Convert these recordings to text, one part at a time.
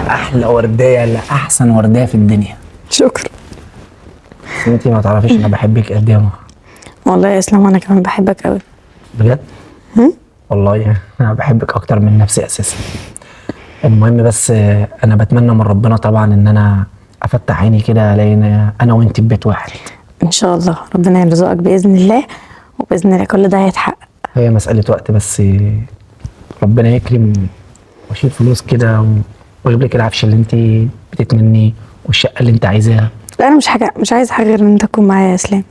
احلى ورديه لاحسن ورديه في الدنيا. شكرا. انتي ما تعرفيش انا بحبك قد ايه يا نهى. والله يا اسلام انا كمان بحبك قوي. بجد؟ والله انا بحبك اكتر من نفسي اساسا. المهم بس انا بتمنى من ربنا طبعا ان انا افتح عيني كده الاقي انا وانتي في بيت واحد. ان شاء الله ربنا يرزقك باذن الله، وباذن الله كل ده هيتحقق. هي مساله وقت بس، ربنا يكرم واشيل فلوس كده واجيب لك العفش اللي انتي بتتمنيه والشقه اللي انت عايزاها. لا انا مش عايز حاجه غير ان انت تكون معايا يا اسلام،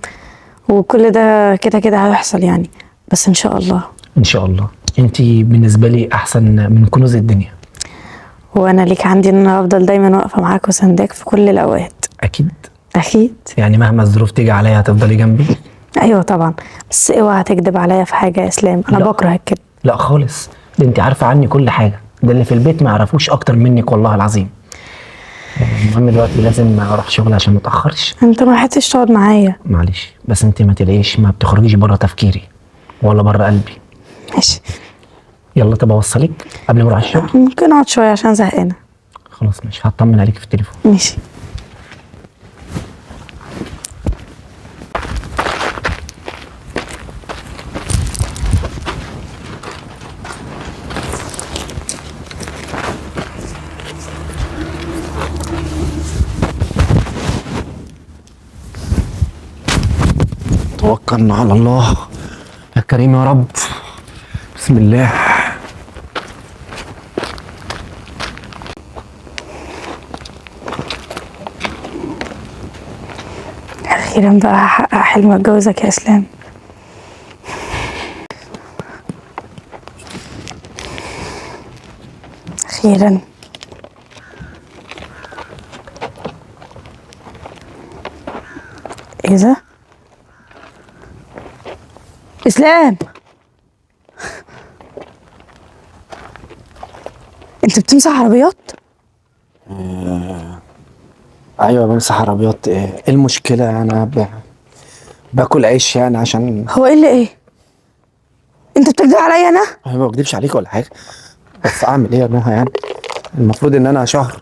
وكل ده كده كده هيحصل يعني، بس ان شاء الله. ان شاء الله. انتي بالنسبه لي احسن من كنوز الدنيا. وانا ليك عندي ان انا افضل دايما واقفه معاك وسنداك في كل الاوقات. اكيد. اكيد. يعني مهما الظروف تيجي عليا هتفضلي جنبي. ايوه طبعا، بس اوعى تكدب عليا في حاجه يا اسلام، انا لا. بكره الكذب. لا خالص، ده انت عارفه عني كل حاجه، ده اللي في البيت ما يعرفوش اكتر منك والله العظيم. المهم دلوقتي لازم اروح شغل عشان ما اتاخرش. انت ما لحقتش تقعد معايا. معلش بس انت ما تلاقيش ما بتخرجيش بره تفكيري ولا بره قلبي. ماشي. يلا طب اوصلك قبل ما اروح الشغل. ممكن اقعد شويه عشان زهقانه. خلاص مش هطمن عليك في التليفون. ماشي. توكلنا على الله يا كريم يا رب. بسم الله. اخيرا بقى هحقق حلم اتجوزك يا اسلام. اخيرا. ايه ده؟ اسلام، انت بتمسح عربيات؟ ايوه بمسح عربيات. ايه المشكله؟ انا باكل عيش يعني عشان هو ايه اللي ايه؟ انت بتكذب عليا انا؟ انا ما بكدبش عليك ولا حاجه، بس اعمل ايه يا نهى يعني؟ المفروض ان انا شهر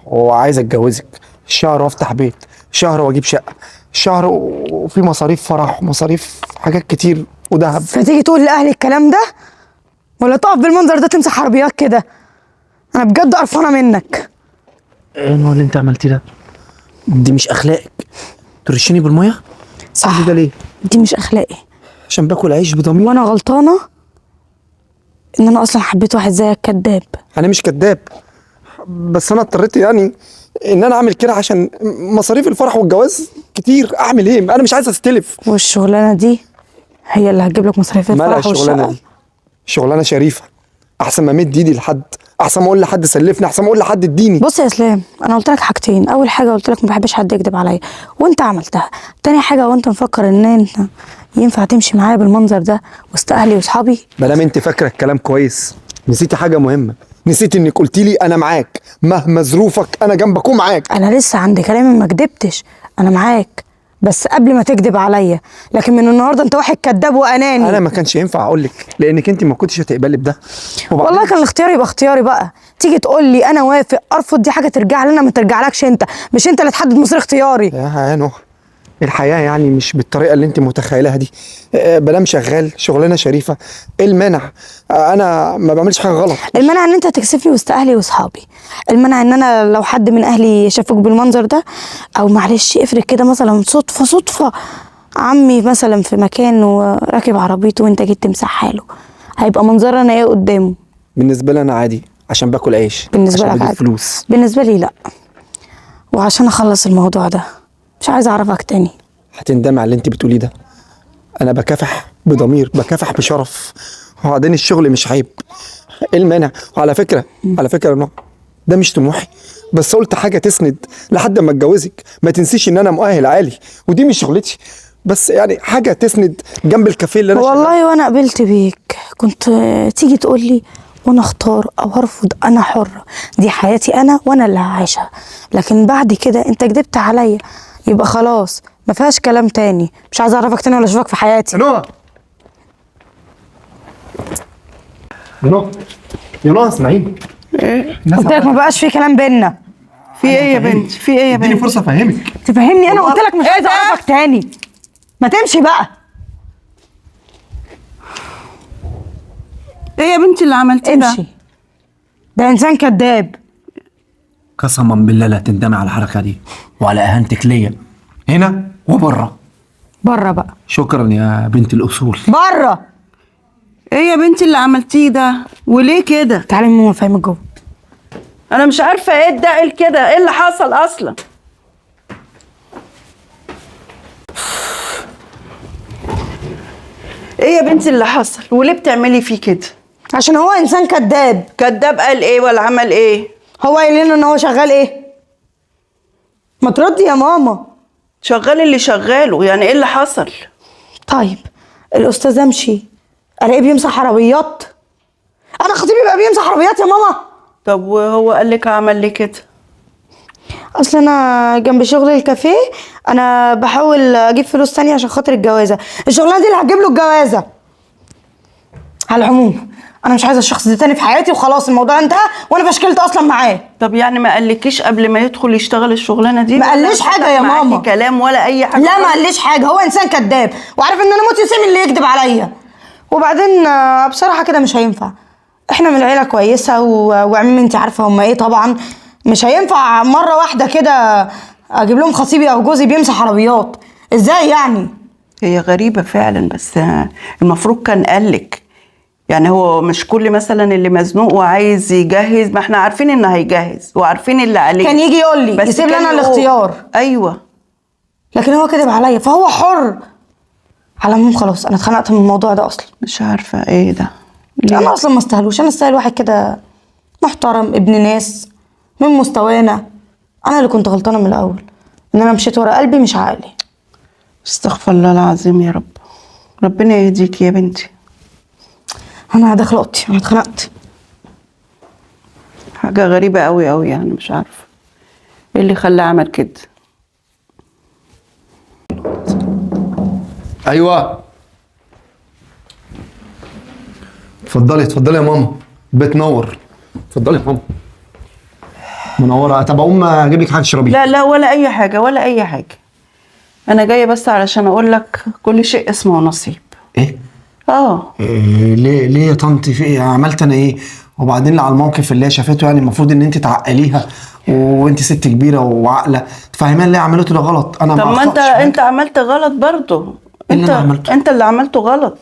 وعايز اتجوزك، شهر وافتح بيت، شهر واجيب شقه، شهر وفي مصاريف فرح ومصاريف حاجات كتير ودهب. فتيجي تقول لاهلي الكلام ده ولا تقف بالمنظر ده تمسح عربيات كده؟ انا بجد قرفانه منك. ايه اللي انت عملتيه ده؟ دي مش اخلاقك، ترشيني بالميه. صح. ده ليه؟ دي مش اخلاقي، عشان باكل عيش بضمير. وانا غلطانه ان انا اصلا حبيت واحد زيك كداب. انا مش كداب، بس انا اضطريت يعني ان انا اعمل كده عشان مصاريف الفرح والجواز كتير. اعمل ايه؟ انا مش عايز استلف. والشغلانه دي هي اللي هتجيب لك مصاريف مالها الفرح الشغلانه والشقه؟ دي؟ شغلانه شريفه، احسن ما امد ايدي لحد، احسن ما اقول لحد سلفني، احسن ما اقول لحد اديني. بص يا اسلام، انا قلت لك حاجتين. اول حاجه قلت لك ما بحبش حد يكذب عليا وانت عملتها. تاني حاجه وانت مفكر ان انت ينفع تمشي معايا بالمنظر ده وسط اهلي واصحابي؟ ما دام انت فاكره الكلام كويس، نسيتي حاجه مهمه. نسيتي انك قلتي لي انا معاك مهما ظروفك، انا جنبك ومعاك. انا لسه عند كلامي، ما كدبتش، انا معاك بس قبل ما تكذب عليا. لكن من النهارده انت واحد كذاب واناني. انا ما كانش ينفع اقول لك لانك انت ما كنتش هتقبلي بده. والله كان الاختيار يبقى اختياري بقى. تيجي تقول لي انا وافق ارفض، دي حاجه ترجع لنا ما ترجعلكش انت، مش انت اللي تحدد مصير اختياري. يا نهى، الحياه يعني مش بالطريقه اللي انت متخيلها دي. بلام شغال شغلانه شريفه، ايه المانع؟ انا ما بعملش حاجه غلط. المنع ان انت تكسفني وسط اهلي واصحابي، المنع ان انا لو حد من اهلي شافوك بالمنظر ده، او معلش افرض كده مثلا صدفه عمي مثلا في مكان وراكب عربيته وانت جيت تمسحها له، هيبقى منظرنا انا ايه قدامه؟ بالنسبه لي انا عادي عشان باكل عيش، بالنسبه عشان لك بجيب عادي. فلوس. بالنسبه لي لا، وعشان اخلص الموضوع ده مش عايزه اعرفك تاني. هتندمي على اللي انت بتقوليه ده. انا بكافح بضمير، بكافح بشرف، وبعدين الشغل مش عيب. ايه المانع؟ وعلى فكره يا نهى، ده مش طموحي، بس قلت حاجه تسند لحد ما اتجوزك. ما تنسيش ان انا مؤهل عالي ودي مش شغلتي، بس يعني حاجه تسند جنب الكافيه اللي انا والله وانا قبلت بيك كنت تيجي تقول لي وانا اختار او ارفض، انا حره، دي حياتي انا وانا اللي هعيشها. لكن بعد كده انت كدبت عليا، يبقى خلاص ما فيهاش كلام تاني. مش عايزه اعرفك تاني ولا اشوفك في حياتي. يا نهى، يا نهى اسمعيني. قلت لك ما بقاش في كلام بينا. في ايه يا بنتي؟ في ايه يا اديني بنتي؟ فرصه افهمك. تفهمني؟ انا قلت لك مش عايزه اعرفك تاني. ما تمشي بقى. ايه يا بنتي اللي عملتيه ده؟ امشي. ده انسان كذاب. قسما بالله لا تندمي على الحركه دي وعلى اهانتك ليا هنا وبره. بره بقى. شكرا يا بنت الاصول. بره. ايه يا بنتي اللي عملتيه ده؟ وليه كده؟ تعالي ماما افهمك جوه. انا مش عارفه ايه الدقل كده، ايه اللي حصل اصلا؟ ايه يا بنتي اللي حصل؟ وليه بتعملي فيه كده؟ عشان هو انسان كذاب. كداب قال ايه ولا عمل ايه؟ هو قايل لنا ان هو شغال ايه؟ ما تردي يا ماما. شغال اللي شغاله، يعني ايه اللي حصل؟ طيب الاستاذ امشي الاقيه بيمسح عربيات؟ انا خطيبي بقى بيمسح عربيات يا ماما؟ طب وهو قال لك عمل ليه كده؟ اصل انا جنب شغل الكافيه انا بحاول اجيب فلوس تانية عشان خاطر الجوازه. الشغلانه دي اللي هتجيب له الجوازه. على العموم انا مش عايزه الشخص ده تاني في حياتي وخلاص، الموضوع انتهى وانا فشكلت اصلا معاه. طب يعني ما قالكيش قبل ما يدخل يشتغل الشغلانه دي؟ ما قاليش حاجه يا معاكي ماما. كلام ولا اي حاجه؟ لا ما قاليش حاجه. هو انسان كذاب وعارف ان انا موت يسيم اللي يكذب عليا. وبعدين بصراحه كده مش هينفع. احنا من العيله كويسه وعمي انت عارفه هم ايه طبعا. مش هينفع مره واحده كده اجيب لهم خطيبي او جوزي بيمسح عربيات. ازاي يعني؟ هي غريبه فعلا، بس المفروض كان قالك. يعني هو مش كل مثلا اللي مزنوق وعايز يجهز، ما احنا عارفين انه هيجهز وعارفين اللي عليه. كان يجي يقول لي بس يسيب لي كان انا يقول. الاختيار. ايوه. لكن هو كذب عليا فهو حر. على العموم خلاص انا اتخنقت من الموضوع ده اصلا. مش عارفه ايه ده. ليه؟ انا اصلا ما استاهلوش. انا استاهل واحد كده محترم ابن ناس من مستوانا. انا اللي كنت غلطانه من الاول ان انا مشيت ورا قلبي مش عقلي. استغفر الله العظيم يا رب. ربنا يهديكي يا بنتي. انا داخله اوضتي انا اتخنقت. حاجه غريبه قوي قوي، يعني مش عارفه ايه اللي خلاه عمل كده. ايوه اتفضلي اتفضلي يا ماما. بتنور. اتفضلي يا ماما. منوره. طب اقوم اجيب لك حاجه تشربيها؟ لا لا ولا اي حاجه ولا اي حاجه. انا جايه بس علشان اقول لك كل شيء اسمه نصيب. ايه؟ إيه ليه يا طنط؟ في ايه عملت انا ايه؟ وبعدين على الموقف اللي هي شافته يعني المفروض ان انت تعقليها وانت ست كبيره وعاقله تفهميها اللي هي عملته ده غلط. انا طب ما أخطأتش انت حاجة. عملت غلط برضه. إيه اللي أنا عملته؟ انت اللي عملته غلط.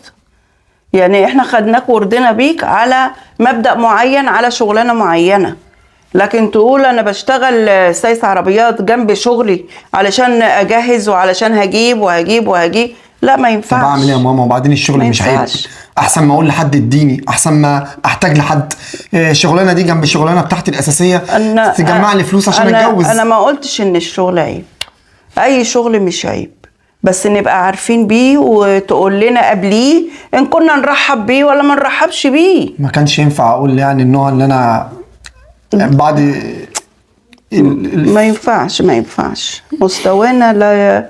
يعني احنا خدناك وردنا بيك على مبدأ معين، على شغلانه معينه، لكن تقول انا بشتغل سايس عربيات جنب شغلي علشان اجهز وعلشان هجيب وهجيب. لا ما ينفعش. طب اعمل ايه يا ماما؟ وبعدين الشغل ما مش عيب. ينفعش. احسن ما اقول لحد اديني احسن ما احتاج لحد. الشغلانه دي جنب الشغلانه بتاعتي الاساسيه تجمع لي فلوس عشان اتجوز. انا ما قلتش ان الشغل عيب. اي شغل مش عيب، بس نبقى عارفين بيه وتقول لنا قبليه ان كنا نرحب بيه ولا ما نرحبش بيه. ما كانش ينفع اقول يعني النوع اللي انا بعد ما ينفعش مستوانا لا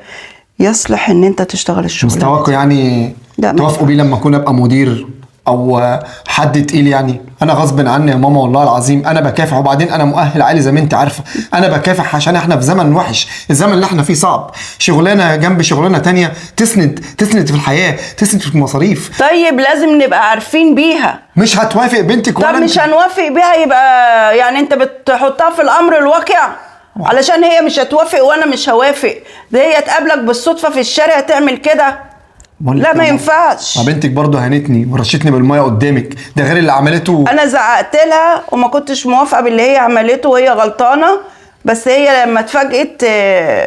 يصلح ان انت تشتغل الشغل. مستواكم يعني لا، ما توافقوا بيه لما اكون ابقى مدير او حد تقيل؟ يعني انا غصب عني يا ماما والله العظيم انا بكافح. وبعدين انا مؤهل عالي زي ما انت عارفه. انا بكافح عشان احنا في زمن وحش. الزمن اللي احنا فيه صعب. شغلانه جنب شغلانه تانية تسند في الحياه، تسند في المصاريف. طيب لازم نبقى عارفين بيها. مش هتوافق بنتك طب ولا مش انت؟ هنوافق بيها يبقى يعني انت بتحطها في الامر الواقع علشان هي مش هتوافق وانا مش هوافق. ده هي تقابلك بالصدفه في الشارع تعمل كده؟ لا ما ينفعش. بنتك برضه هنتني ورشتني بالميه قدامك، ده غير اللي عملته. انا زعقت لها وما كنتش موافقه باللي هي عملته وهي غلطانه، بس هي لما اتفاجئت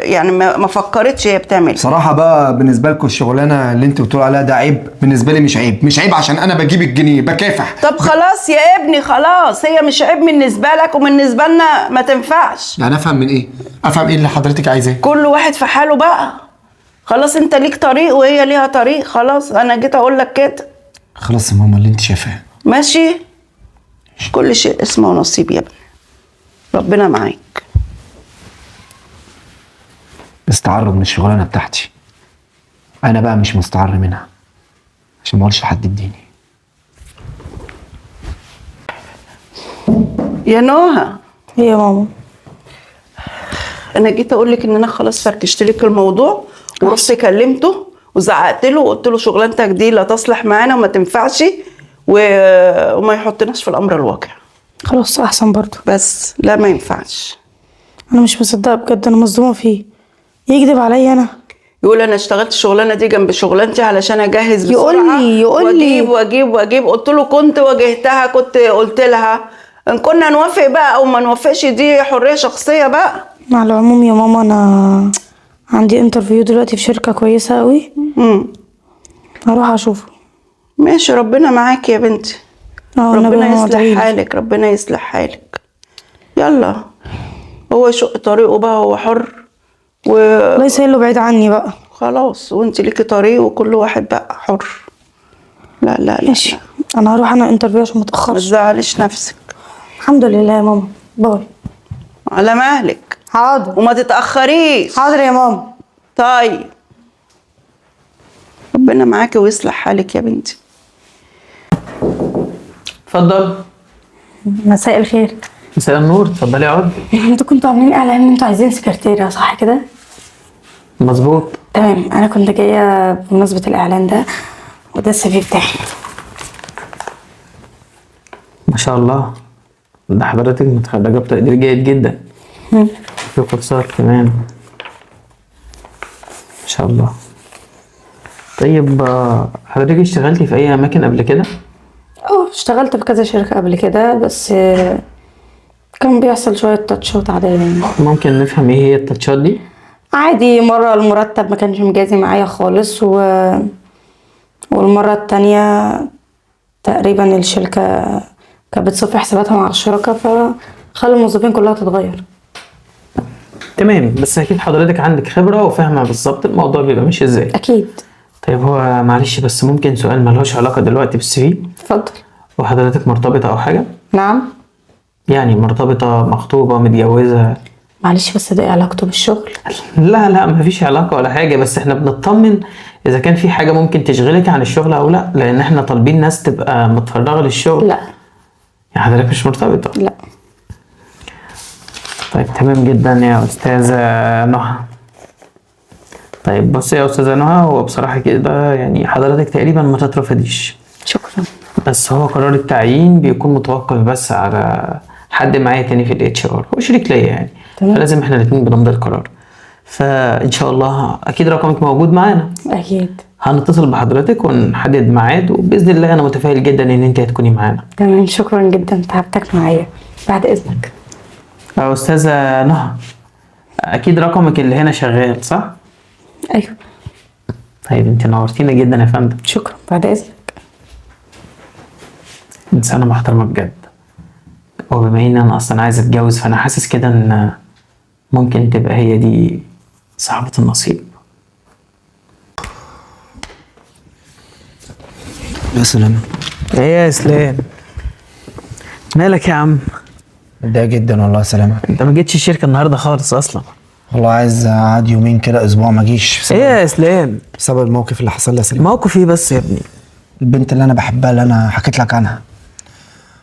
يعني ما فكرتش هي بتعمل. بصراحه بقى بالنسبه لكم الشغلانه اللي انت بتقول عليها ده عيب، بالنسبه لي مش عيب عشان انا بجيب الجنيه بكافح. طب خلاص يا ابني خلاص، هي مش عيب بالنسبه لك وبالنسبه لنا ما تنفعش. يعني افهم من ايه؟ افهم ايه اللي حضرتك عايزاه؟ كل واحد في حاله بقى. خلاص انت ليك طريق وهي ليها طريق. خلاص انا جيت اقول لك كده. خلاص يا ماما اللي انت شايفاه. ماشي. كل شيء اسمه نصيب يا ابني. ربنا معاك. بس تعرض من الشغلانه بتاعتي. انا بقى مش مستعر منها عشان ما اقولش لحد اديني. يا نهى، ايه يا ماما؟ انا جيت اقول لك ان انا خلاص فركشت لك الموضوع، ورحت كلمته وزعقت له وقلت له شغلانتك دي لا تصلح معانا وما تنفعش وما يحطناش في الامر الواقع. خلاص احسن برضو. بس لا ما ينفعش. انا مش مصدقه بجد، انا مصدومه فيه. يكذب عليا انا. يقول انا اشتغلت الشغلانه دي جنب شغلانتي علشان اجهز بسرعه، يقول لي واجيب. قلت له كنت واجهتها، كنت قلت لها ان كنا نوافق بقى او ما نوافقش دي حريه شخصيه بقى. مع العموم يا ماما، انا عندي انترفيو دلوقتي في شركه كويسه قوي، هروح اشوفه. ماشي، ربنا معاك يا بنتي. ربنا يصلح حالك، ربنا يصلح حالك. يلا هو يشق طريقه بقى، هو حر الله يسهل له بعيد عني بقى. خلاص، وانت ليكي طريق وكل واحد بقى حر. لا لا لا ماشي، انا هروح انا انترفيو عشان ما ما اتاخرش. تزعليش نفسك. الحمد لله يا ماما، باي. على مهلك. حاضر وما تتأخريش. حاضر يا ماما. طيب ربنا معاكي ويصلح حالك يا بنتي. اتفضل. مساء الخير. مساء النور، اتفضلي اقعد. انتوا كنتوا عاملين اعلان ان انتوا عايزين سكرتيرة، صح كده؟ مظبوط. تمام، انا كنت جايه بمناسبه الاعلان ده، وده السي في بتاعي. ما شاء الله، ده حضرتك متخرجه بتقدير جيد جدا. في كورسات كمان. ما شاء الله. طيب حضرتك اشتغلتي في اي اماكن قبل كده؟ اشتغلت في كذا شركه قبل كده، بس كان بيحصل شويه تاتشات عاديه يعني. ممكن نفهم ايه هي التاتشات دي؟ عادي، مرة المرتب ما كانش مجازي معايا خالص، والمرة التانية تقريبا الشركة كانت بتصفي حساباتها مع الشركة، فخلوا الموظفين كلها تتغير. تمام، بس اكيد حضرتك عندك خبرة وفاهمة بالظبط الموضوع بيبقى ماشي ازاي. أكيد. طيب هو معلش بس ممكن سؤال ملهوش علاقة دلوقتي بالسي في؟ اتفضل. وحضرتك مرتبطة أو حاجة؟ نعم. يعني مرتبطة، مخطوبة، متجوزة؟ معلش بس ده ايه علاقته بالشغل؟ لا مفيش علاقة ولا حاجة، بس احنا بنطمن إذا كان في حاجة ممكن تشغلك عن الشغل أو لا، لأن احنا طالبين ناس تبقى متفرغة للشغل. لا. يعني حضرتك مش مرتبطة؟ لا. طيب تمام جدا يا أستاذة نهى. طيب بصي يا أستاذة نهى، هو بصراحة كده يعني حضرتك تقريبا ما تترفضيش. شكرا. بس هو قرار التعيين بيكون متوقف بس على حد معايا تاني في الاتش ار، هو شريك ليا يعني. تمام. فلازم احنا الاتنين بنمضي القرار. فان شاء الله اكيد رقمك موجود معانا. أكيد. هنتصل بحضرتك ونحدد ميعاد، وباذن الله انا متفائل جدا ان انت هتكوني معانا. تمام، شكرا جدا، تعبتك معايا. بعد إذنك. يا استاذه نهى، اكيد رقمك اللي هنا شغال صح؟ أيوه. طيب انت نورتينا جدا يا فندم. شكرا، بعد إذنك. انسانه محترمه بجد. وبما ان انا اصلا عايز اتجوز، فانا حاسس كده ان ممكن تبقى هي دي صاحبة النصيب. يا سلام. ايه يا اسلام، مالك يا عم؟ متضايق جدا والله يا سلامة. انت ما جيتش الشركه النهارده خالص اصلا. والله عايز اقعد يومين كده، اسبوع ما اجيش ايه يا اسلام؟ بسبب الموقف اللي حصل لي يا سلام. موقف ايه بس يا ابني؟ البنت اللي انا بحبها اللي انا حكيت لك عنها،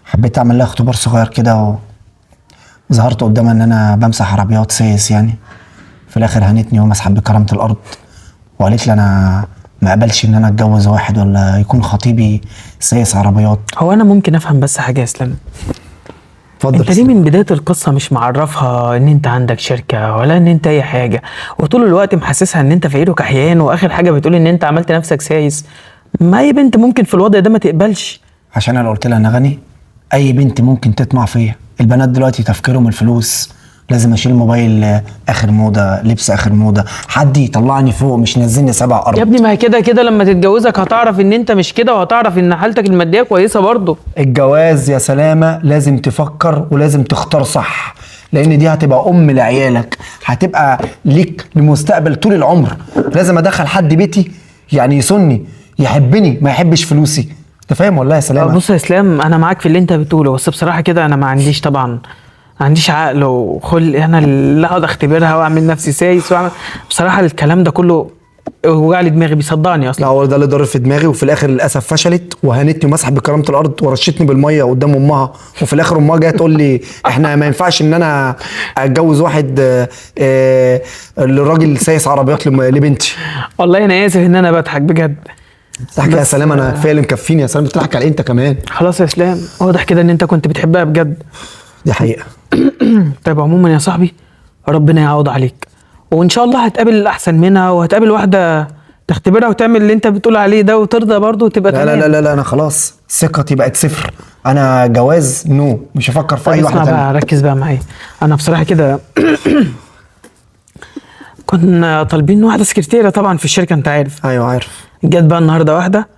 حبيت اعمل لها اختبار صغير كده وظهرت قدامها ان انا بمسح عربيات سايس يعني. في الاخر هنتني ومسحت بكرامة الارض، وقالت لي انا ما اقبلش ان انا اتجوز واحد ولا يكون خطيبي سايس عربيات. هو انا ممكن افهم بس حاجه يا اسلام؟ اتفضل. انت ليه من بدايه القصه مش معرفها ان انت عندك شركه ولا ان انت اي حاجه، وطول الوقت محسسها ان انت فقير وكحيان، واخر حاجه بتقول ان انت عملت نفسك سايس؟ ما اي بنت ممكن في الوضع ده ما تقبلش. عشان انا قلت لها انا غني، اي بنت ممكن تطمع فيا. البنات دلوقتي تفكيرهم الفلوس، لازم اشيل موبايل اخر موضه، لبس اخر موضه، حد يطلعني فوق مش نزلني 7 ارض. يا ابني ما هي كده لما تتجوزك هتعرف ان انت مش كده، وهتعرف ان حالتك الماديه كويسه برضه. الجواز يا سلامه لازم تفكر ولازم تختار صح، لان دي هتبقى ام لعيالك، هتبقى ليك لمستقبل طول العمر. لازم ادخل حد بيتي يعني يصني، يحبني، ما يحبش فلوسي. انت فاهم والله يا سلامه؟ بص يا اسلام، انا معاك في اللي انت بتقوله، بس بصراحه كده انا ما عنديش طبعا، ما عنديش عقل وخل انا اللي اقعد اختبرها واعمل نفسي سايس واعمل. بصراحه الكلام ده كله وجع لي دماغي بيصدعني لا اصلا. هو ده اللي ضرب في دماغي، وفي الاخر للاسف فشلت وهنتني ومسحت بكرامه الارض ورشتني بالميه قدام امها، وفي الاخر امها جايه تقول لي احنا ما ينفعش ان انا اتجوز واحد الراجل سايس عربيات لبنتي. والله انا اسف ان انا بضحك بجد. تضحك يا سلام، انا كفايه اللي مكفيني يا سلام، بتضحك على إيه انت كمان؟ خلاص يا اسلام، واضح كده ان انت كنت بتحبها بجد. دي حقيقه. طيب عموما يا صاحبي، ربنا يعوض عليك، وان شاء الله هتقابل الاحسن منها، وهتقابل واحده تختبرها وتعمل اللي انت بتقول عليه ده وترضى برضه وتبقى لا تمام. لا لا لا انا خلاص ثقتي بقت صفر، انا جواز نو، مش هفكر في طب اي واحده اسمع تانية. بقى، ركز بقى معايا. انا بصراحه كده كنا طالبين واحده سكرتيره طبعا في الشركه، انت عارف. ايوه عارف. جت بقى النهارده واحده،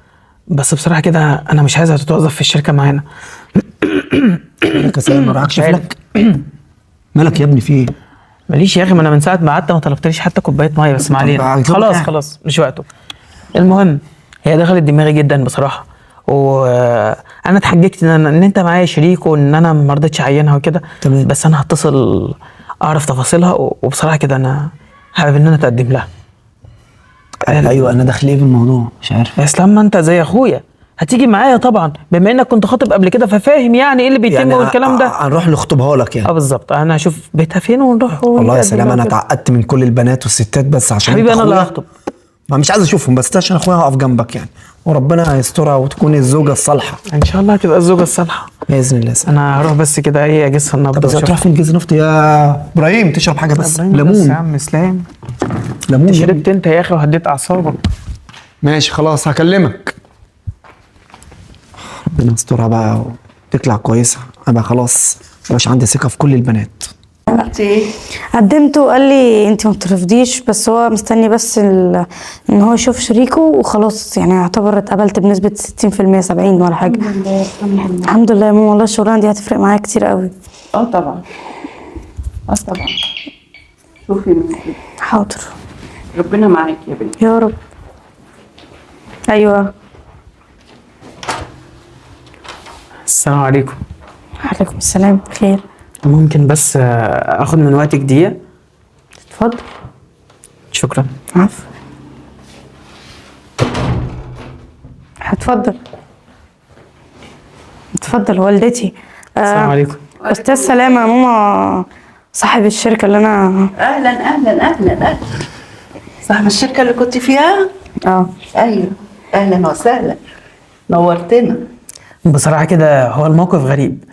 بس بصراحه كده انا مش عايزها تتوظف في الشركه معانا. مالك يا سلام، ما راحكش مش عارف. فلك؟ مالك يا ابني في ايه؟ ماليش يا اخي، ما انا من ساعه ما قعدت ما طلبتليش حتى كوبايه ميه، بس ما علينا. هيطلبك خلاص يعني. خلاص مش وقته. المهم، هي دخلت دماغي جدا بصراحه، وانا اتحججت ان انت معايا شريك وان انا ما رضيتش اعينها وكده. تمام. بس انا هتصل اعرف تفاصيلها، وبصراحه كده انا حابب ان انا اتقدم لها. ايوه انا داخل ايه بالموضوع مش عارف. يا اسلام، ما انت زي اخويا هتيجي معايا طبعا، بما انك كنت خاطب قبل كده ففاهم يعني ايه اللي بيتم يعني والكلام ده. هنروح نخطبها لك يعني. بالظبط، انا هشوف بيتها فين ونروح. والله يا ونتقدم سلام لها انا وكده. اتعقدت من كل البنات والستات بس عشان حبيبي انت انا اللي أخويا. هخطب. ما مش عايز اشوفهم، بس عشان اخويا هقف جنبك يعني، وربنا يسترها وتكون الزوجه الصالحه ان شاء الله هتبقى الزوجه الصالحه. باذن الله. انا هروح بس كده ايه اجس النبض طب بس وأشوف. هتروح فين جيز نفط يا ابراهيم؟ تشرب حاجه بس؟ إبراهيم بس يا ليمون. عم اسلام، ليمون يا ابني. شربت انت يا اخي وهديت اعصابك. ماشي خلاص هكلمك. ربنا يسترها بقى وتطلع كويسه، انا بقى خلاص مبقاش عندي ثقه في كل البنات. انت ايه؟ قدمت وقال لي انت ما بترفضيش، بس هو مستني بس ان هو يشوف شريكه وخلاص، يعني يعتبر اتقبلت بنسبة 60% 70 ولا حاجة. الحمد لله يا ماما، والله الشغلانة دي هتفرق معايا كتير قوي. اه طبعا. اه طبعا. شوفي من كده. حاضر. ربنا معاك يا بنتي. يا رب. ايوه. السلام عليكم. عليكم السلام. خير. ممكن بس اخد من وقتك دقيقه؟ اتفضل. شكرا. عفو. اتفضل. اتفضل والدتي. السلام عليكم. استاذ سلامة يا ماما، صاحب الشركة اللي انا. اهلا اهلا اهلا اهلا. صاحب الشركه اللي كنت فيها؟ اه. ايوه. اهلا وسهلا. نورتنا. بصراحه كده هو الموقف غريب،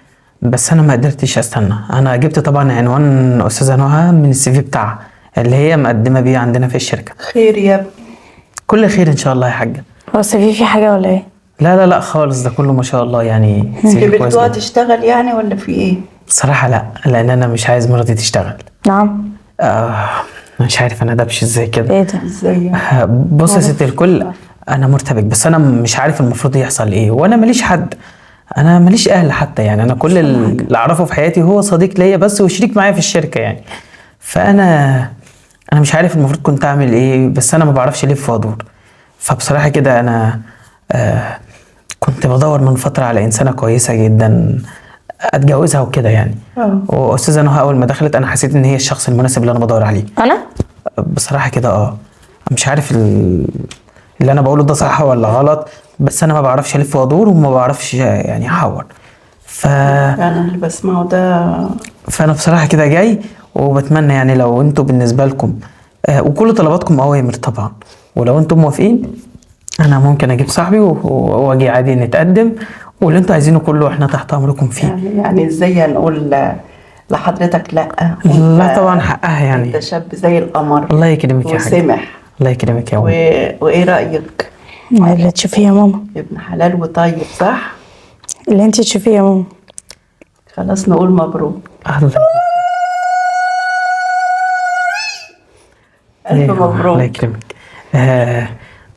بس انا ما قدرتش استنى. انا جبت طبعا عنوان استاذه نهى من السي في بتاعها اللي هي مقدمه بيه عندنا في الشركه. خير يا ابني. كل خير ان شاء الله يا حاجه. هو السي في حاجة ولا ايه؟ لا لا لا خالص، ده كله ما شاء الله يعني. CV كويس جبتوها جدا. تشتغل يعني ولا في ايه؟ بصراحه لا، لان انا مش عايز مراتي تشتغل. نعم. مش عارف انا دبش ازاي كده. ايه ده؟ ازاي يعني؟ بص يا ست الكل، انا مرتبك بس انا مش عارف المفروض يحصل ايه، وانا ماليش حد، انا ماليش اهل حتى يعني. انا كل اللي اعرفه في حياتي هو صديق ليا بس وشريك معايا في الشركه يعني. فانا مش عارف المفروض كنت اعمل ايه، بس انا ما بعرفش الف وادور. فبصراحه كده انا كنت بدور من فتره على انسانه كويسه جدا اتجوزها وكده يعني. واستاذه نهى اول ما دخلت انا حسيت ان هي الشخص المناسب اللي انا بدور عليه. انا؟ بصراحه كده مش عارف اللي انا بقوله ده صح ولا غلط، بس انا ما بعرفش الف وادور وما بعرفش يعني احور. انا اللي بسمعه ده. فانا بصراحه كده جاي وبتمنى يعني لو انتوا بالنسبه لكم وكل طلباتكم اوامر طبعا، ولو انتم موافقين انا ممكن اجيب صاحبي واجي عادي نتقدم، واللي انتوا عايزينه كله احنا تحت امركم فيه. يعني ازاي هنقول لحضرتك لا؟ لا طبعا حقها يعني. انت شاب زي القمر. الله يكرمك يا حاج. وسمح. الله يكرمك يا أم. وايه رايك؟ اللي تشوفيه يا ماما. ابن حلال وطيب صح؟ اللي انت تشوفيه يا ماما. خلاص نقول مبروك. الله الف الله مبروك. يكرمك.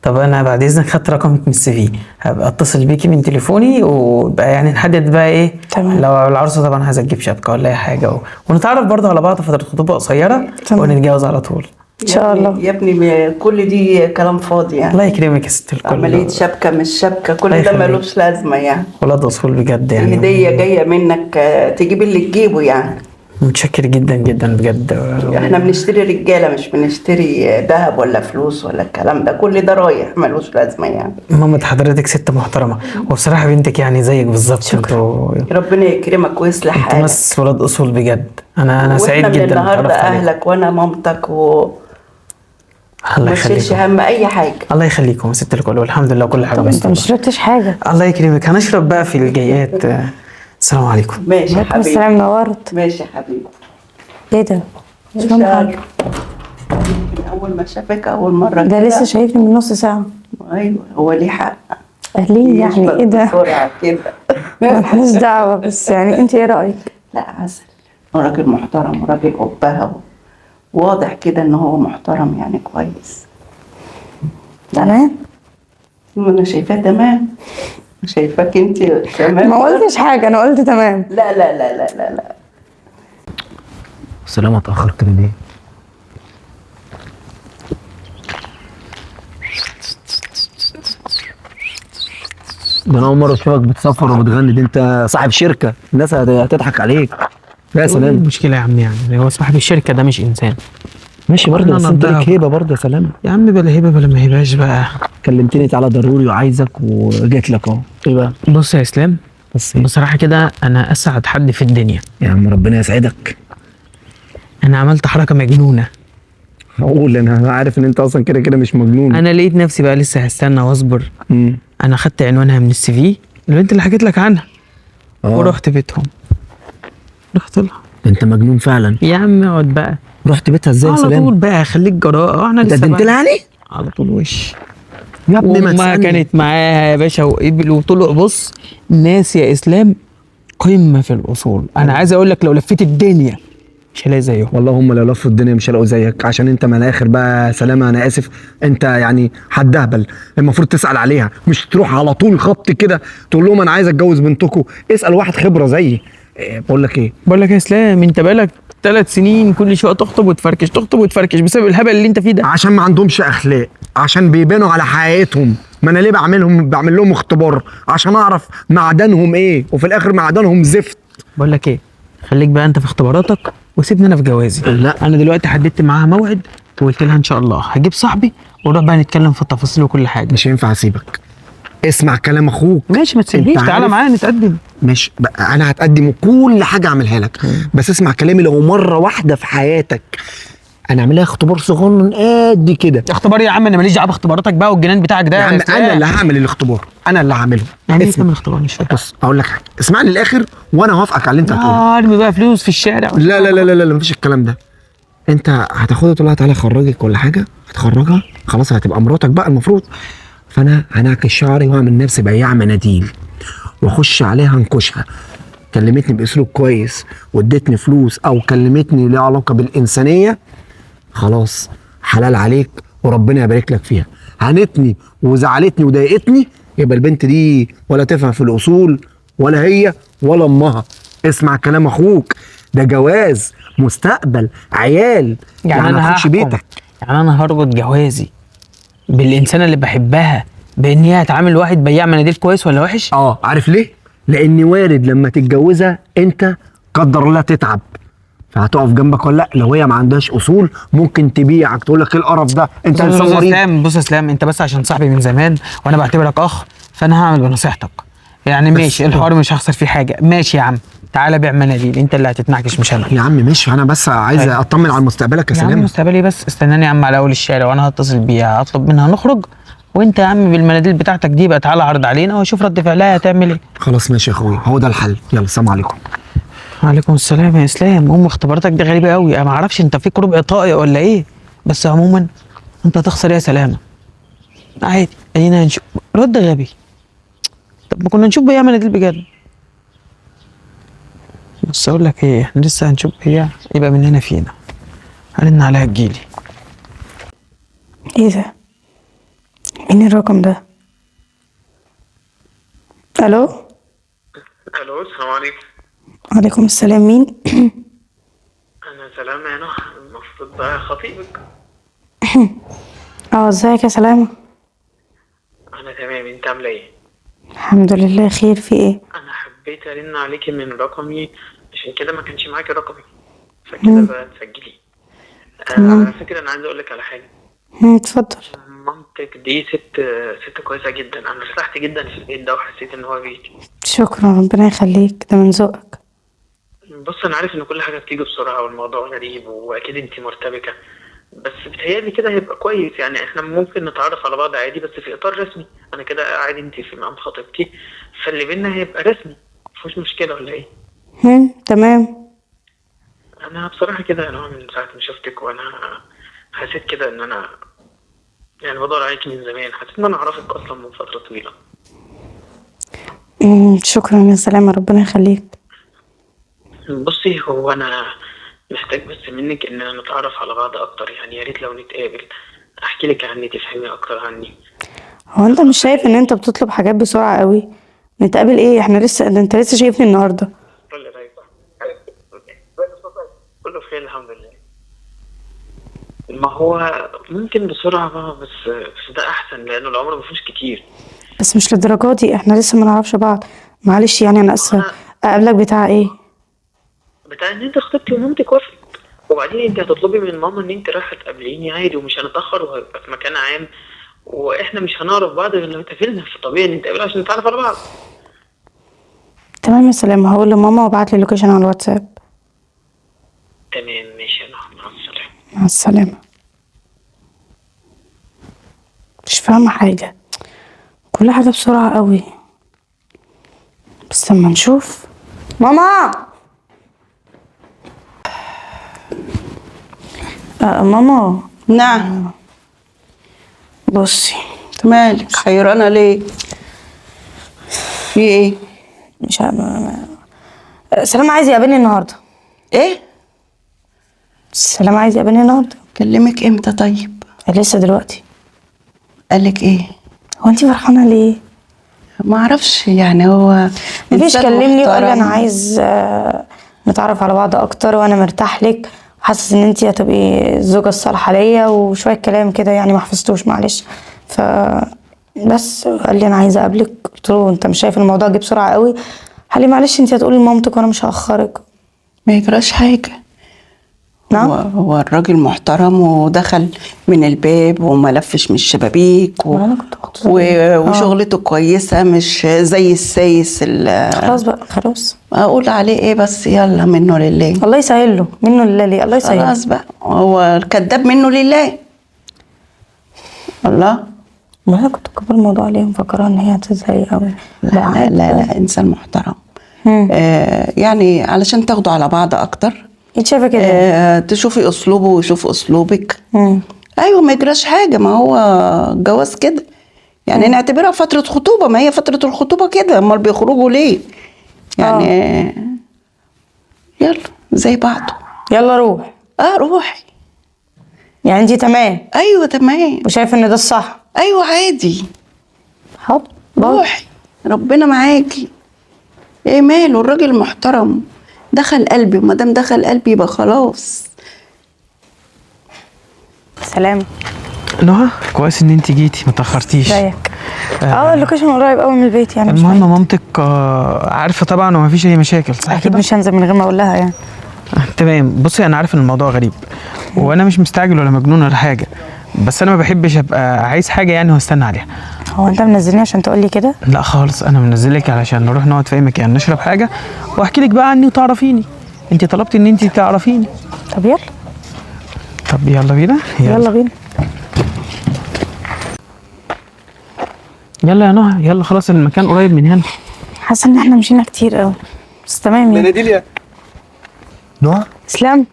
طب انا بعد اذنك خدت رقمك من السي في، هبقى اتصل بيكي من تليفوني وبقى يعني نحدد بقى ايه. تمام. لو العروسه طبعا عايزه تجيب شبكه ولا اي حاجه ونتعرف برضه على بعض فتره خطوبه قصيره تمام. ونتجوز على طول. ان شاء الله. يا ابني كل دي كلام فاضي يعني. الله يكرمك يا ست الكل. عملية شبكة مش شبكة، كل الله ده يخليك. ملوش لازمة يعني. ولاد اصول بجد دي يعني. هدية جاية منك تجيب اللي تجيبه يعني. متشكر جدا جدا بجد. احنا بنشتري رجاله، مش بنشتري ذهب ولا فلوس ولا الكلام ده، كل ده رايح ملوش لازمه يعني. ماما حضرتك ست محترمه، وبصراحه بنتك يعني زيك بالظبط. انتوا ربنا يكرمك ويصلح انتوا حالك. ناس ولاد اصول بجد. انا سعيد واحنا من جدا النهارده اتعرفت عليكم. اهلك وانا مامتك الله ما تشيلش يخليكم. هم اي حاجه. الله يخليكم يا ست الكل، والحمد لله كل حاجه طب بس. انت مش شربتش حاجه؟ الله يكرمك، هنشرب بقى في الجايات. السلام عليكم. ماشي يا عليكم حبيبي. السلام، نورت. ماشي يا حبيبي. ايه ده؟ مش فاهم حاجه. من اول ما شافك اول مره ده كده. لسه شايفني من نص ساعه. ايوه هو ليه حق. ليه يعني؟ يشرب ايه ده؟ بسرعه كده. ملهاش دعوه، بس يعني انت ايه رايك؟ لا عسل، هو راجل محترم وراجل أبهة، واضح كده ان هو محترم يعني كويس. تمام. انا شايفاه تمام، شايفاك انت تمام. ما قلتش حاجه، انا قلت تمام. لا لا لا لا لا لا. سلام، اتاخر كده ليه؟ ده انا اول مره اشوفك بتسافر وبتغني، دي انت صاحب شركه، الناس هتضحك عليك. يا ايه سلام. المشكله يا عم؟ يعني هو صاحب الشركه ده مش انسان؟ ماشي برضه، أنا بس انت نضارة. ليك هيبه برضه يا سلام. يا عم بلا هيبه بلا ما هيباش بقى. كلمتني تعالى ضروري وعايزك وجيت لك اهو. ايه بقى؟ بص يا اسلام، بس إيه؟ بصراحه كده انا اسعد حد في الدنيا. يا عم ربنا يسعدك. انا عملت حركه مجنونه. اقول انا عارف ان انت اصلا كده كده مش مجنون. انا لقيت نفسي بقى لسه هستنى واصبر. امم انا خدت عنوانها من السي في البنت اللي حكيت لك عنها، ورحت بيتهم. رحت لها. انت مجنون فعلا. يا عم اقعد بقى. رحت بيتها ازاي يا على طول سلام؟ بقى، خليك جراء. احنا انت لسه قدمت بقى- لها يعني؟ على طول وش. يا ابني ما وما تسألني. كانت معاها يا باشا وقبل وطلع. بص، ناس يا اسلام قمه في الاصول. انا عايز اقول لك لو لفيت الدنيا مش هلاقي زيهم. والله هم لو لفوا الدنيا مش هلاقوا زيك، عشان انت من الاخر بقى سلامه، انا اسف، انت يعني حد اهبل. المفروض تسال عليها، مش تروح على طول خبط كده تقول لهم انا عايز اتجوز بنتكم. اسال واحد خبره زيي. بقول لك ايه، بقول لك يا اسلام، انت بقالك 3 سنين كل شويه تخطب وتفركش تخطب وتفركش بسبب الهبل اللي انت فيه ده. عشان ما عندهمش اخلاق، عشان بيبانوا على حقيقتهم. ما انا ليه بعمل لهم اختبار عشان اعرف معدنهم ايه، وفي الاخر معدنهم زفت. بقول لك ايه، خليك بقى انت في اختباراتك وسيبني انا في جوازي. لا. انا دلوقتي حددت معاها موعد وقلت لها ان شاء الله هجيب صاحبي ونروح بقى نتكلم في التفاصيل وكل حاجه. مش هينفع اسيبك، اسمع كلام اخوك. ماشي، ما تسيبنيش، انت تعالى عارف- معايا نتقدم. ماشي بقى، انا هتقدم وكل حاجه اعملها لك، بس اسمع كلامي. لو مره واحده في حياتك انا اعمل لها اختبار صغنن قد كده. اختبار يا عم؟ انا ماليش دعوه باختباراتك بقى والجنان بتاعك ده يا عم إسلام. انا اللي هعمل الاختبار، انا اللي هعمله. يعني ايه اسمع. تعمل اختبار؟ مش فاهم. بص اقول لك حاجه، اسمعني للاخر وانا هوافقك على اللي انت هتقوله. ارمي بقى فلوس في الشارع. لا لا لا لا لا مفيش الكلام ده. انت هتاخدها تقول لها تعالى اخرجك ولا حاجه، هتخرجها خلاص هتبقى مراتك بقى المفروض. فانا هنعكس شعري واعمل نفسي بياع مناديل واخش عليها انكشها. كلمتني باسلوب كويس وادتني فلوس، او كلمتني ليها علاقه بالانسانيه، خلاص حلال عليك وربنا يبارك لك فيها. هنتني وزعلتني وضايقتني، يبقى البنت دي ولا تفهم في الاصول ولا هي ولا امها. اسمع كلام اخوك، ده جواز مستقبل عيال. يعني انا هتخش هحكم. بيتك. يعني انا هربط جوازي بالانسانه اللي بحبها بان هي هتعامل واحد بياع مناديل كويس ولا وحش؟ عارف ليه؟ لان وارد لما تتجوزها انت قدر الله تتعب، فهتقف جنبك ولا لا. لو هي ما عندهاش اصول ممكن تبيعك، تقول لك ايه القرف ده، انت بص انسان يا مريض. اسلام، بص يا اسلام، انت بس عشان صاحبي من زمان وانا بعتبرك اخ، فانا هعمل بنصيحتك. يعني ماشي، الحوار مش هخسر فيه حاجه. ماشي يا عم، تعالى بيع مناديل، انت اللي هتتنعكش مش انا. يا عم ماشي، انا بس عايز طيب. اطمن على مستقبلك يا يا عم سلام. مستقبلي بس، استناني يا عم على اول الشارع وانا هتصل بيها اطلب منها نخرج، وانت يا عم بالمناديل بتاعتك دي بقى تعالى عرض علينا واشوف رد فعلها هتعمل ايه. خلاص ماشي يا اخويا، هو ده الحل. يلا السلام عليكم. وعليكم السلام يا اسلام. اختباراتك دي غريبه قوي، انا ما اعرفش انت فيك ربع طاقه ولا ايه، بس عموما انت هتخسر يا سلامه. عادي، ادينا هنشوف. رد غبي. طب ما كنا نشوف بياع مناديل بجد. بس اقول لك ايه، احنا لسه هنشوف بياع يبقى مننا فينا. هرن عليها تجيلي. ايه ده؟ مين الرقم ده؟ الو. الو السلام عليكم. وعليكم السلام، مين؟ انا سلامة يا نهى، المفروض بقى خطيبك. ازيك يا سلامة؟ انا تمام، انت عامله ايه؟ الحمد لله، خير، في ايه؟ انا حبيت ارن عليكي من رقمي عشان كده ما كانش معاكي رقمي. فكده بقى تسجلي. على فكره انا عايز اقول لك على حاجه. اتفضل. مامتك دي ست كويسه جدا، انا ارتحت جدا في البيت ده وحسيت ان هو بيتي. شكرا، ربنا يخليك، ده من ذوقك. بص انا عارف ان كل حاجه بتيجي بسرعه والموضوع غريب واكيد انت مرتبكه، بس بتهيألي كده هيبقى كويس. يعني احنا ممكن نتعرف على بعض عادي بس في اطار رسمي. انا كده قاعد انت في مقام خطيبتي، فاللي بينا هيبقى رسمي، مفيش مشكله ولا ايه؟ تمام. انا بصراحه كده انا من ساعه ما شفتك وانا حسيت كده ان انا يعني بدور عليك من زمان، حسيت ان انا اعرفك اصلا من فتره طويله. شكرا يا سلامة، ربنا يخليك. بصي هو انا محتاج بس منك اننا نتعرف على بعض اكتر، يعني يا ريت لو نتقابل احكي لك عني تفهمي اكتر عني. هو انت مش شايف ان انت بتطلب حاجات بسرعة قوي؟ نتقابل ايه؟ احنا لسه، ده انت لسه شايفني النهاردة. كله بخير الحمد لله. ما هو ممكن بسرعة بقى بس ده أحسن لأنه العمر مفيهوش كتير. بس مش للدرجة دي، احنا لسه ما نعرفش بعض. معلش يعني انا اسفة. اقابلك بتاع ايه؟ بتاع إن أنت خطيبتي ومامتك وافقت، وبعدين أنت هتطلبي من ماما إن أنت رايحة تقابليني عادي ومش هنتأخر وهيبقى في مكان عام، وإحنا مش هنعرف بعض غير لو اتقابلنا، فطبيعي نتقابل عشان نتعرف على بعض. تمام يا سلام، هقول لماما وابعت لي اللوكيشن على الواتساب. تمام ماشي، أنا مع السلامة. مع السلامة. مش فاهمة حاجة، كل حاجة بسرعة قوي. بس لما نشوف. ماما. ماما. نعم. بصي. مالك حيرانة ليه؟ في ايه؟ مش سلام عايز يقابلني النهارده. ايه؟ سلام عايز يقابلني النهارده. كلمك امتى طيب؟ لسه دلوقتي. قالك ايه؟ هو انتي فرحانة ليه؟ ما اعرفش يعني، هو مفيش، إنسان كلمني وقال لي انا محترم. عايز نتعرف على بعض اكتر وانا مرتاح لك، حاسس ان انتي هتبقي الزوجة الصالحة ليا وشوية كلام كده يعني ما حفظتوش معلش. ف بس قال لي انا عايزه اقابلك، قلت له انت مش شايف الموضوع جه بسرعه قوي؟ قال لي معلش انتي هتقولي لمامتك وانا مش هاخرك. ما يجراش حاجة. نعم. هو الراجل محترم ودخل من الباب وما لفش من الشبابيك ما أنا كنت باخده وشغلته كويسة، مش زي السايس خلاص بقى خلاص. اقول عليه ايه بس، يلا منه لله. الله يسهل له، منه لله ليه، الله يسهل. خلاص بقى، هو الكذاب منه لله. الله. ما انا كنت كبر الموضوع عليه مفكره ان هي هتزهق قوي. لا لا لا، انسان محترم. يعني علشان تاخدوا على بعض اكتر. انت شايفه كده؟ تشوفي اسلوبه ويشوف اسلوبك. ايوه ما يجراش حاجه، ما هو جواز كده يعني. نعتبرها فتره خطوبه، ما هي فتره الخطوبه كده، امال بيخرجوا ليه يعني؟ يلا زي بعضه. يلا روح. روحي. يعني انت تمام؟ ايوه تمام. وشايفه ان ده الصح؟ ايوه عادي. حب روحي، ربنا معاكي. ايه ماله الراجل محترم، دخل قلبي، وما دام دخل قلبي يبقى خلاص. سلام. نهى كويس ان انت جيتي ما تاخرتيش. ازيك؟ اللوكيشن قريب قوي من البيت يعني. المهم مامتك عارفه طبعا وما فيش اي مشاكل صح اكيد كده؟ مش هنزل من غير ما اقول لها يعني. تمام. بصي انا عارف ان الموضوع غريب وانا مش مستعجل ولا مجنون ولا حاجه، بس انا ما بحبش ابقى عايز حاجه يعني واستنى عليها. هو انت منزلني عشان تقول لي كده؟ لا خالص، انا منزلك علشان نروح نقعد في اي مكان نشرب حاجه واحكي لك بقى عني وتعرفيني. انت طلبتي ان انت تعرفيني. طب يلا. طب يلا بينا. يلا بينا. يلا يا نهى، يلا خلاص المكان قريب من هنا. حاسه ان احنا مشينا كتير قوي بس تمام يعني. ناديليا. نهى. اسلام،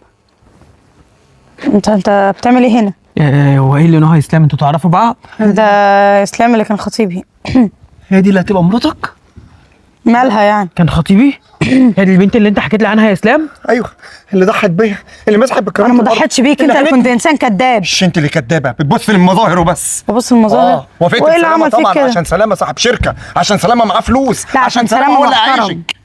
انت بتعمل ايه هنا؟ هو ايه اللي نهى اسلام انتوا تعرفوا بعض؟ ده اسلام اللي كان خطيبي. هي دي اللي هتبقى مراتك؟ مالها يعني؟ كان خطيبي؟ هي دي البنت اللي انت حكيت لي عنها يا اسلام؟ ايوه، اللي ضحت بيا، اللي مسحت بالكرامه. انا ما ضحيتش بيك، انت اللي كنت انسان كذاب. مش انت اللي كدابه، بتبص للمظاهر وبس. ببص المظاهر. وافقت وايه اللي بسلامة عمل فيك طبعا كده؟ عشان سلامه صاحب شركه، عشان سلامه معاه فلوس، لا عشان سلامه هو اللي محترم. عايشك.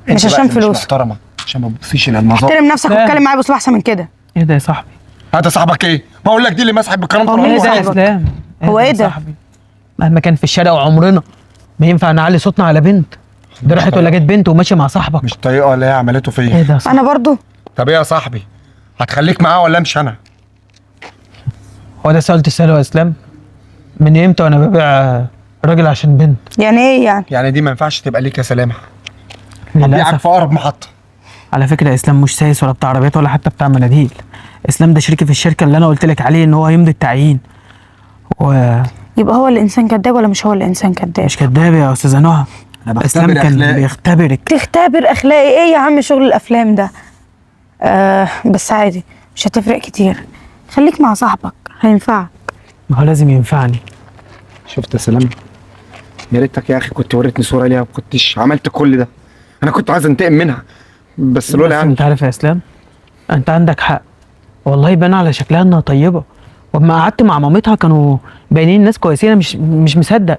مش عشان فلوس. مش محترمه عشان ما بتبصيش للمظاهر. احترم نفسك واتكلم معايا باسلوب احسن من كده. ايه ده يا صاحبي؟ هذا صاحبك ايه؟ بقول لك دي اللي مسحت بالكرامه. هو مين ايه اللي ده يا صاحبك؟ اسلام؟ هو ايه يا ده؟ صاحبي؟ مهما كان في الشارع وعمرنا ما ينفع نعلي صوتنا على بنت. ده راحت ولا جت بنت وماشيه مع صاحبك؟ مش طايقه اللي هي عملته فيا. ايه ده يا صاحبي؟ انا برضو طب ايه يا صاحبي؟ هتخليك معاه ولا امشي انا؟ هو ده سؤال تساله يا اسلام؟ من امتى وانا ببيع راجل عشان بنت؟ يعني ايه يعني؟ يعني دي ما ينفعش تبقى ليك يا سلامه. هبيعك للاسف. في اقرب محطه. على فكره اسلام مش سايس ولا بتاع عربيات ولا حتى بتاع مناديل. اسلام ده شريكي في الشركه اللي انا قلت لك عليه ان هو هيمضي التعيين. ومش يبقى هو الانسان كذاب ولا مش هو الانسان كذاب؟ كداب يا استاذه نهى. أنا بختبر اسلام كان أخلاقي. بيختبرك. تختبر اخلاقي ايه يا عم شغل الافلام ده؟ بس عادي مش هتفرق كتير، خليك مع صاحبك هينفعك. ما هو لازم ينفعني. شفت يا سلامه؟ يا ريتك يا اخي كنت وريتني صوره ليها، ما كنتش عملت كل ده. انا كنت عايز انتقم منها بس لولا بس يعني. انت عارف يا اسلام، انت عندك حق والله، يبان على شكلها انها طيبه، واما قعدت مع مامتها كانوا باينين الناس كويسين. انا مش مصدق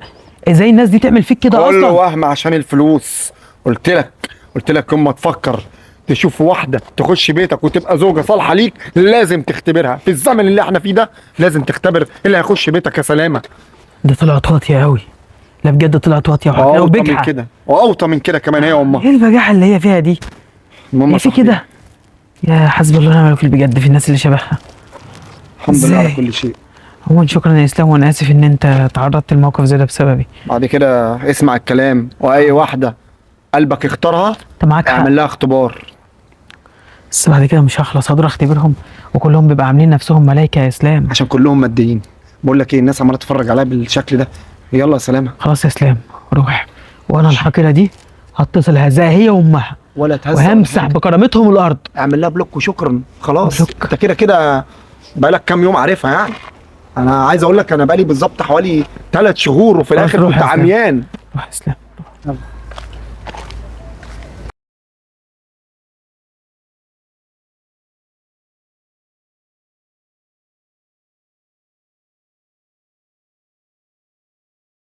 ازاي الناس دي تعمل فيك كده كله اصلا. وهم عشان الفلوس. قلت لك يوم ما تفكر تشوف واحده تخش بيتك وتبقى زوجه صالحه ليك لازم تختبرها. في الزمن اللي احنا فيه ده لازم تختبر اللي هيخش بيتك يا سلامه. دي طلعت واطيه قوي، لا بجد طلعت واطيه واوطى من وبجحه. كده واوطى من كده كمان هي وامها. ايه البجاحه اللي هي فيها دي؟ المهم هي في صاحبي، كده؟ يا حسب الله ونعم الوكيل بجد في الناس اللي شبهها. الحمد لله على إزاي؟ كل شيء. عموما شكرا يا اسلام، وانا اسف ان انت تعرضت لموقف زي ده بسببي. بعد كده اسمع الكلام، واي واحده قلبك اختارها انت معاك حق، اعمل لها اختبار. بس بعد كده مش هخلص هقدر اختبرهم وكلهم بيبقى عاملين نفسهم ملايكه يا اسلام. عشان كلهم ماديين. بقول لك ايه، الناس عماله تتفرج عليا بالشكل ده. يلا يا سلامه. خلاص يا اسلام روح، وانا الحقيره دي هتصل هزاها هي وامها ولا تهزق ولا وهمسح حاجة. بكرامتهم الارض. اعمل لها بلوك وشكرا خلاص. بلوك. انت كده كده بقالك كام يوم عارفها يعني. انا عايز اقول لك انا بقالي بالظبط حوالي 3 شهور وفي خلاص الاخر روح كنت يا سلام. عميان. روح يا اسلام. يلا.